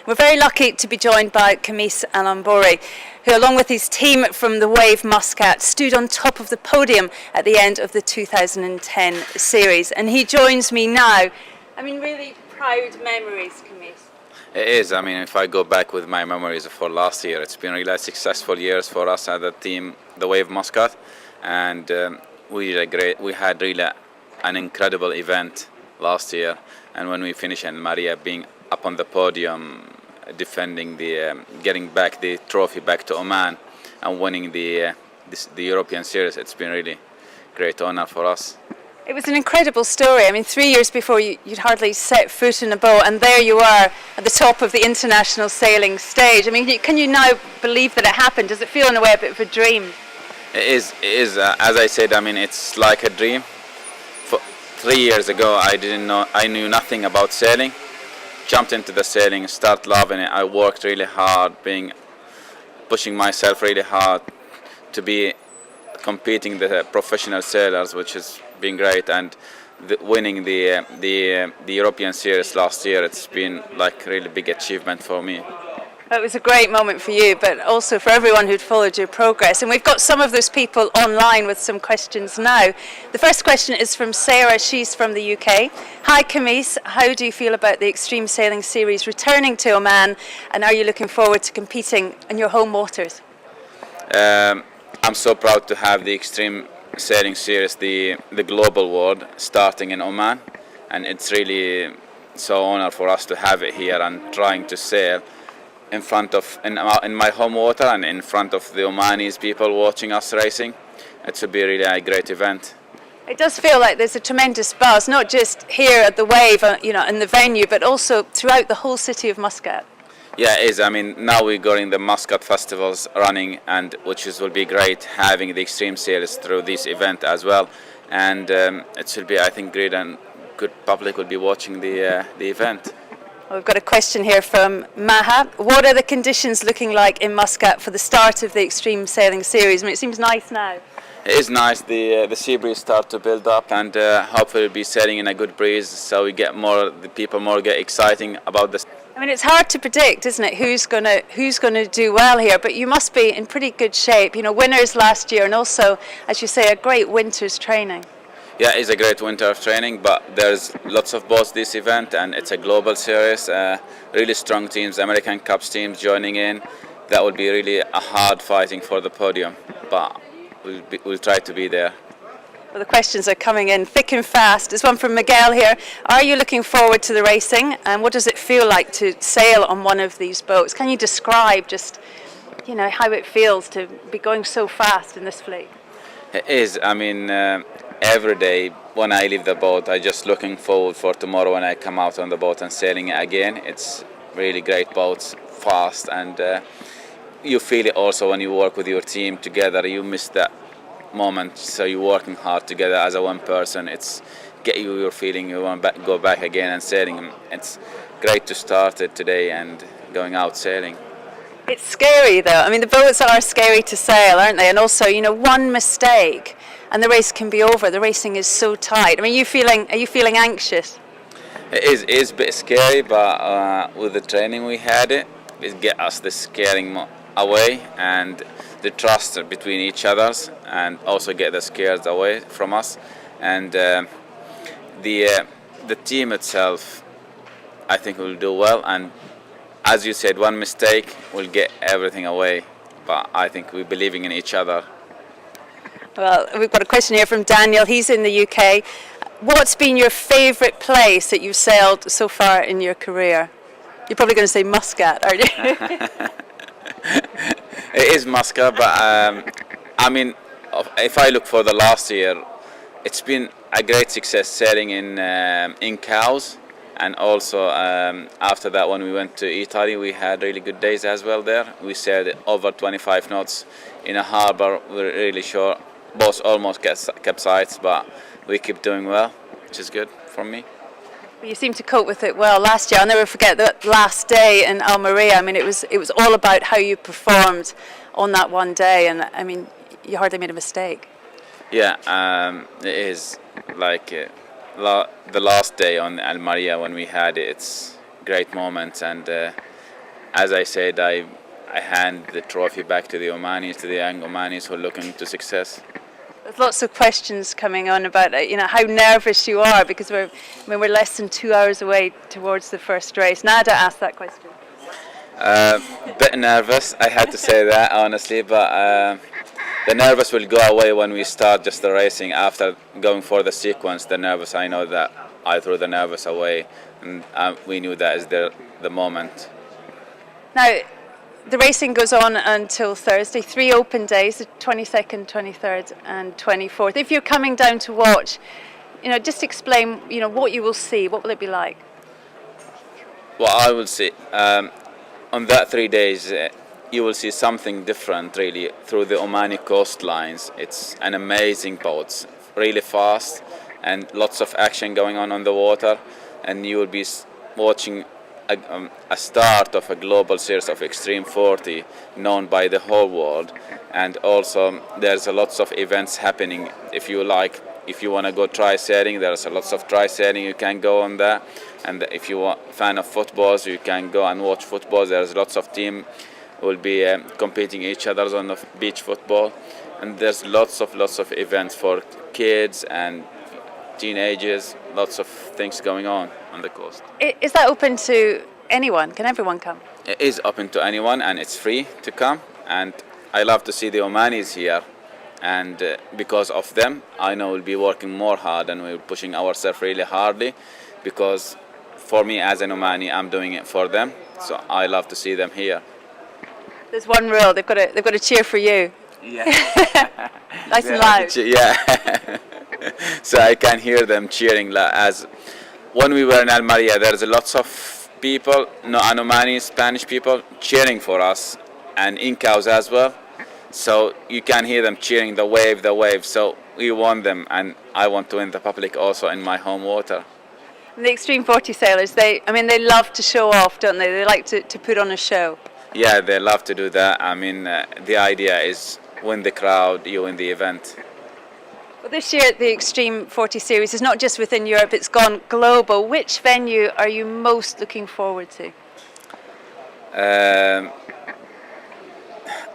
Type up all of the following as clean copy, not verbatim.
We're very lucky to be joined by Khamis Al Anbouri, who along with his team from the Wave Muscat stood on top of the podium at the end of the 2010 series. And he joins me now. I mean, really proud memories, Khamis. It is. I mean, if I go back with my memories for last year, it's been really successful years for us as a team, the Wave Muscat, and we had really an incredible event last year. And when we finished, and Maria being up on the podium, defending getting back the trophy back to Oman, and winning the European series, it's been really great honor for us. It was an incredible story. I mean, 3 years before you'd hardly set foot in a boat, and there you are at the top of the international sailing stage. I mean, can you now believe that it happened? Does it feel in a way a bit of a dream? It is. As I said, I mean, it's like a dream. 3 years ago, I knew nothing about sailing. Jumped into the sailing, started loving it. I worked really hard, pushing myself really hard to be competing the professional sailors, which has been great, and winning the European series last year. It's been like a really big achievement for me. It was a great moment for you, but also for everyone who'd followed your progress. And we've got some of those people online with some questions now. The first question is from Sarah. She's from the UK. Hi, Khamis. How do you feel about the Extreme Sailing Series returning to Oman? And are you looking forward to competing in your home waters? I'm so proud to have the Extreme Sailing Series, the global world, starting in Oman. And it's really so honor for us to have it here and trying to sail in my home water and in front of the Omanis people watching us racing. It will be really a great event. It does feel like there's a tremendous buzz, not just here at the Wave, in the venue, but also throughout the whole city of Muscat. Yeah, it is. I mean, now we're getting the Muscat Festivals running, and will be great having the Extreme Series through this event as well. And it will be, I think, great, and good public will be watching the event. We've got a question here from Maha. What are the conditions looking like in Muscat for the start of the Extreme Sailing Series? I mean, it seems nice now. It is nice. The sea breeze start to build up, and hopefully we'll be sailing in a good breeze, so we get the people get exciting about this. I mean, it's hard to predict, isn't it? Who's gonna do well here? But you must be in pretty good shape. You know, winners last year, and also, as you say, a great winter's training. Yeah, it's a great winter of training, but there's lots of boats this event, and it's a global series. Really strong teams, American Cups teams joining in. That will be really a hard fighting for the podium, but we'll try to be there. Well, the questions are coming in thick and fast. There's one from Miguel here. Are you looking forward to the racing, and what does it feel like to sail on one of these boats? Can you describe just, how it feels to be going so fast in this fleet? It is. I mean, every day when I leave the boat, I'm just looking forward for tomorrow when I come out on the boat and sailing again. It's really great boats, fast, and you feel it also when you work with your team together. You miss that moment, so you're working hard together as a one person. It's get your feeling you want to go back again and sailing. It's great to start it today and going out sailing. It's scary though. I mean, the boats are scary to sail, aren't they? And also, one mistake and the race can be over. The racing is so tight. I mean, are you feeling anxious? It is a bit scary, but with the training we had, it get us the scaring away and the trust between each others, and also get the scares away from us. And the team itself, I think, will do well. And as you said, one mistake will get everything away. But I think we're believing in each other. Well, we've got a question here from Daniel. He's in the UK. What's been your favourite place that you've sailed so far in your career? You're probably going to say Muscat, aren't you? It is Muscat, but I mean, if I look for the last year, it's been a great success sailing in Cowes, and also after that, when we went to Italy, we had really good days as well there. We sailed over 25 knots in a harbour. We're really sure boats almost capsized, but we keep doing well, which is good for me. You seem to cope with it well last year. I'll never forget that last day in Almeria. I mean, it was all about how you performed on that one day, and I mean, you hardly made a mistake. Yeah, it is like the last day on Almeria when we had it. It's great moments, and as I said, I hand the trophy back to the Omanis, to the young Omanis who are looking to success. There's lots of questions coming on about how nervous you are, because we're less than 2 hours away towards the first race. Nada asked that question. Bit nervous, I had to say that honestly, but the nervous will go away when we start just the racing. After going for the sequence, the nervous, I know that I threw the nervous away, and we knew that is the moment. Now, the racing goes on until Thursday, 3 open days, the 22nd, 23rd and 24th. If you're coming down to watch, just explain, what you will see. What will it be like? What I will see, on that 3 days, you will see something different really through the Omani coastlines. It's an amazing boat, really fast and lots of action going on the water, and you will be watching a start of a global series of Extreme 40 known by the whole world. And also there's a lots of events happening. If you want to go try sailing, there's a lots of try sailing, you can go on that. And if you are a fan of footballs, you can go and watch football. There's lots of team will be competing each other on the beach football, and there's lots of events for kids and teenagers, lots of things going on the coast. Is that open to anyone? Can everyone come? It is open to anyone, and it's free to come, and I love to see the Omanis here, and because of them I know we'll be working more hard and we're pushing ourselves really hardly, because for me as an Omani, I'm doing it for them, so I love to see them here. There's one rule, they've got to cheer for you. Yeah. Nice and loud. Yeah. So I can hear them cheering. As when we were in Almeria, there's lots of people, Omani, Spanish people, cheering for us, and Incaos as well. So you can hear them cheering, the wave. So we want them, and I want to win the public also in my home water. The Extreme 40 sailors, they love to show off, don't they? They like to put on a show. Yeah, they love to do that. The idea is win the crowd, you win the event. Well, this year the Extreme 40 series is not just within Europe, it's gone global. Which venue are you most looking forward to?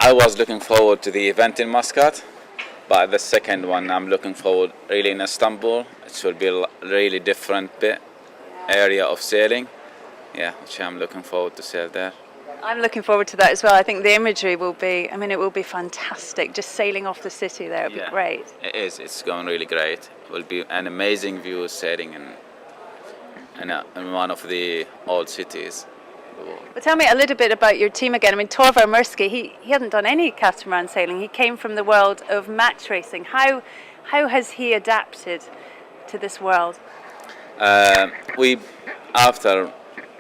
I was looking forward to the event in Muscat, but the second one I'm looking forward really in Istanbul. It will be a really different area of sailing, which I'm looking forward to sail there. I'm looking forward to that as well. I think the imagery will be, it will be fantastic. Just sailing off the city there, it'll be great. It is, it's going really great. It will be an amazing view sailing in one of the old cities. But tell me a little bit about your team again. Torvar Murski, he hadn't done any catamaran sailing. He came from the world of match racing. How has he adapted to this world? After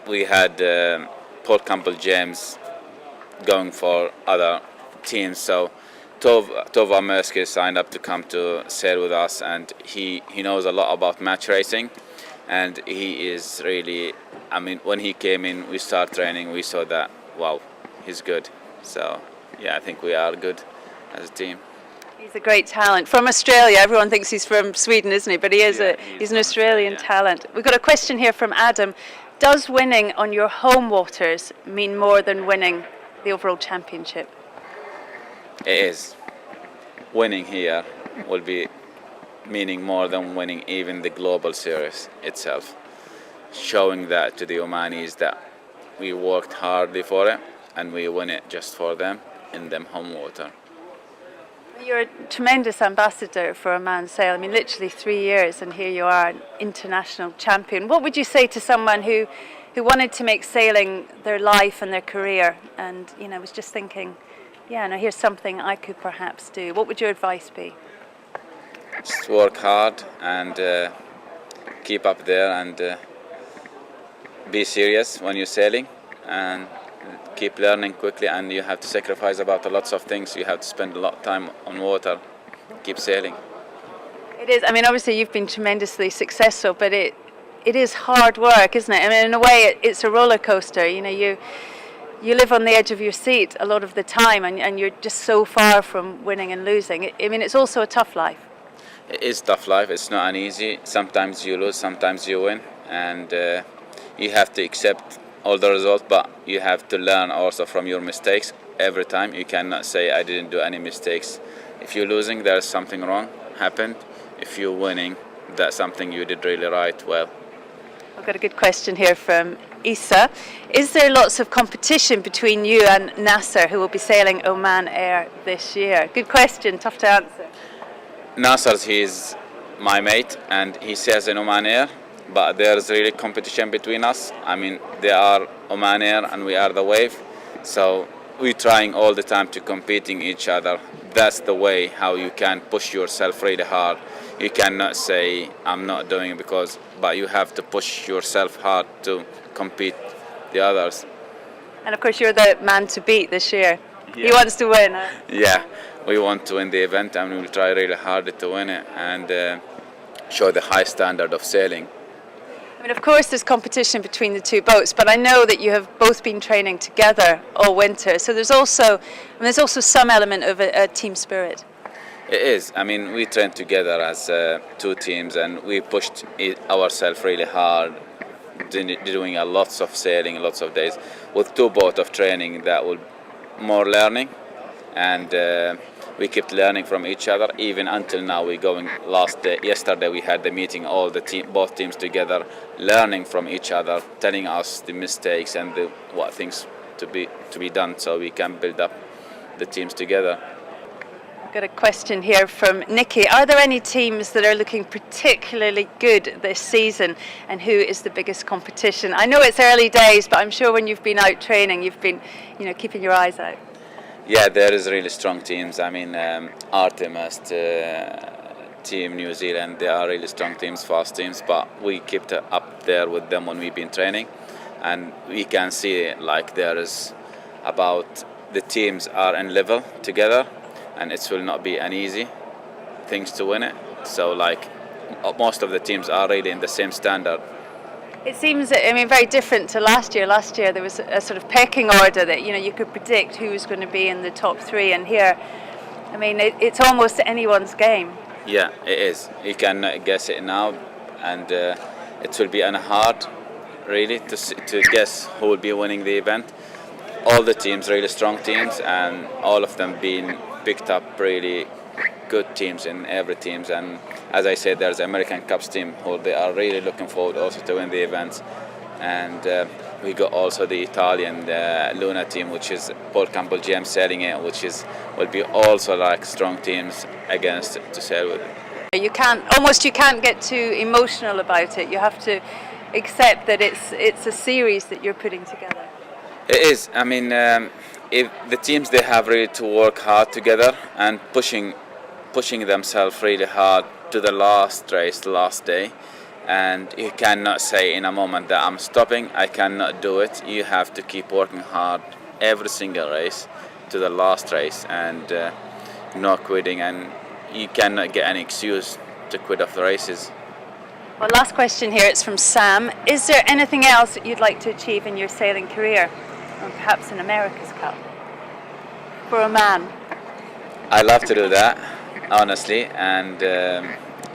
we had Paul Campbell James going for other teams, so Torvar Murski signed up to come to sail with us, and he knows a lot about match racing, and he is really, when he came in, we started training, we saw that, wow, he's good. So I think we are good as a team. He's a great talent. From Australia, everyone thinks he's from Sweden, isn't he? But he's an Australian talent. We've got a question here from Adam. Does winning on your home waters mean more than winning the overall championship? It is. Winning here will be meaning more than winning even the global series itself. Showing that to the Omanis that we worked hardly for it and we win it just for them in them home water. You're a tremendous ambassador for Oman Sail. Literally 3 years and here you are, an international champion. What would you say to someone who wanted to make sailing their life and their career and was just thinking, here's something I could perhaps do? What would your advice be? Just work hard and keep up there and be serious when you're sailing and keep learning quickly, and you have to sacrifice about lots of things. You have to spend a lot of time on water, keep sailing. It is, obviously you've been tremendously successful, but it is hard work, isn't it? In a way it's a roller coaster. You live on the edge of your seat a lot of the time, and you're just so far from winning and losing. It's also a tough life. It is tough life, it's not an easy. Sometimes you lose, sometimes you win, and you have to accept all the results, but you have to learn also from your mistakes every time. You cannot say I didn't do any mistakes. If you're losing, there's something wrong happened. If you're winning, that's something you did really right well. I've got a good question here from Isa. Is there lots of competition between you and Nasser, who will be sailing Oman Air this year? Good question, tough to answer. Nasser, he's my mate, and he sails in Oman Air, but there's really competition between us. I mean, they are Oman Air and we are the Wave, so we're trying all the time to competing each other. That's the way how you can push yourself really hard. You cannot say I'm not doing it but you have to push yourself hard to compete the others. And of course you're the man to beat this year. Yeah. He wants to win. Huh? Yeah, we want to win the event and we will try really hard to win it and show the high standard of sailing. I mean, of course there's competition between the two boats, but I know that you have both been training together all winter, so there's also some element of a team spirit. It is. I mean, we trained together as two teams and we pushed ourselves really hard, doing a lots of sailing, lots of days. With two boats of training, that would more learning, and we kept learning from each other even until now. We're going yesterday we had the meeting, all the both teams together, learning from each other, telling us the mistakes and what things to be done so we can build up the teams together. Got a question here from Nikki. Are there any teams that are looking particularly good this season, and who is the biggest competition? I know it's early days, but I'm sure when you've been out training, you've been, keeping your eyes out. Yeah, there is really strong teams. I mean, Artemis, Team New Zealand, they are really strong teams, fast teams, but we kept up there with them when we've been training, and we can see like there is about the teams are in level together. And it will not be an easy things to win it. So like most of the teams are really in the same standard. It seems, very different to last year. Last year there was a sort of pecking order that, you could predict who was going to be in the top three. And here, it's almost anyone's game. Yeah, it is. You can guess it now. And it will be hard, really, to guess who will be winning the event. All the teams, really strong teams, and all of them being picked up really good teams in every teams. And as I said, there's American Cups team who they are really looking forward also to win the events. And we got also the Italian Luna team, which is Paul Campbell GM sailing it, will be also like strong teams against to sail with. You can't get too emotional about it. You have to accept that it's a series that you're putting together. It is. If the teams, they have really to work hard together and pushing themselves really hard to the last race, the last day, and you cannot say in a moment that I'm stopping, I cannot do it. You have to keep working hard every single race to the last race and no quitting, and you cannot get any excuse to quit off the races. Well, last question here, it's from Sam. Is there anything else that you'd like to achieve in your sailing career? Or perhaps an America's Cup for a man? I love to do that, honestly, and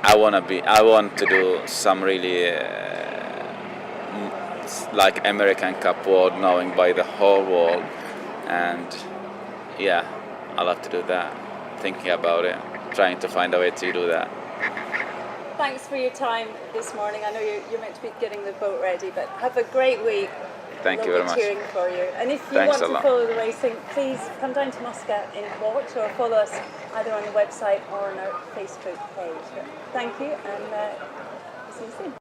I want to do some really like American Cup world, knowing by the whole world, and yeah, I love to do that. Thinking about it, trying to find a way to do that. Thanks for your time this morning. I know you're meant to be getting the boat ready, but have a great week. Thank you very much. Cheering for you. And if you want to follow the racing, please come down to Muscat in Watch or follow us either on the website or on our Facebook page. But thank you, and see you soon.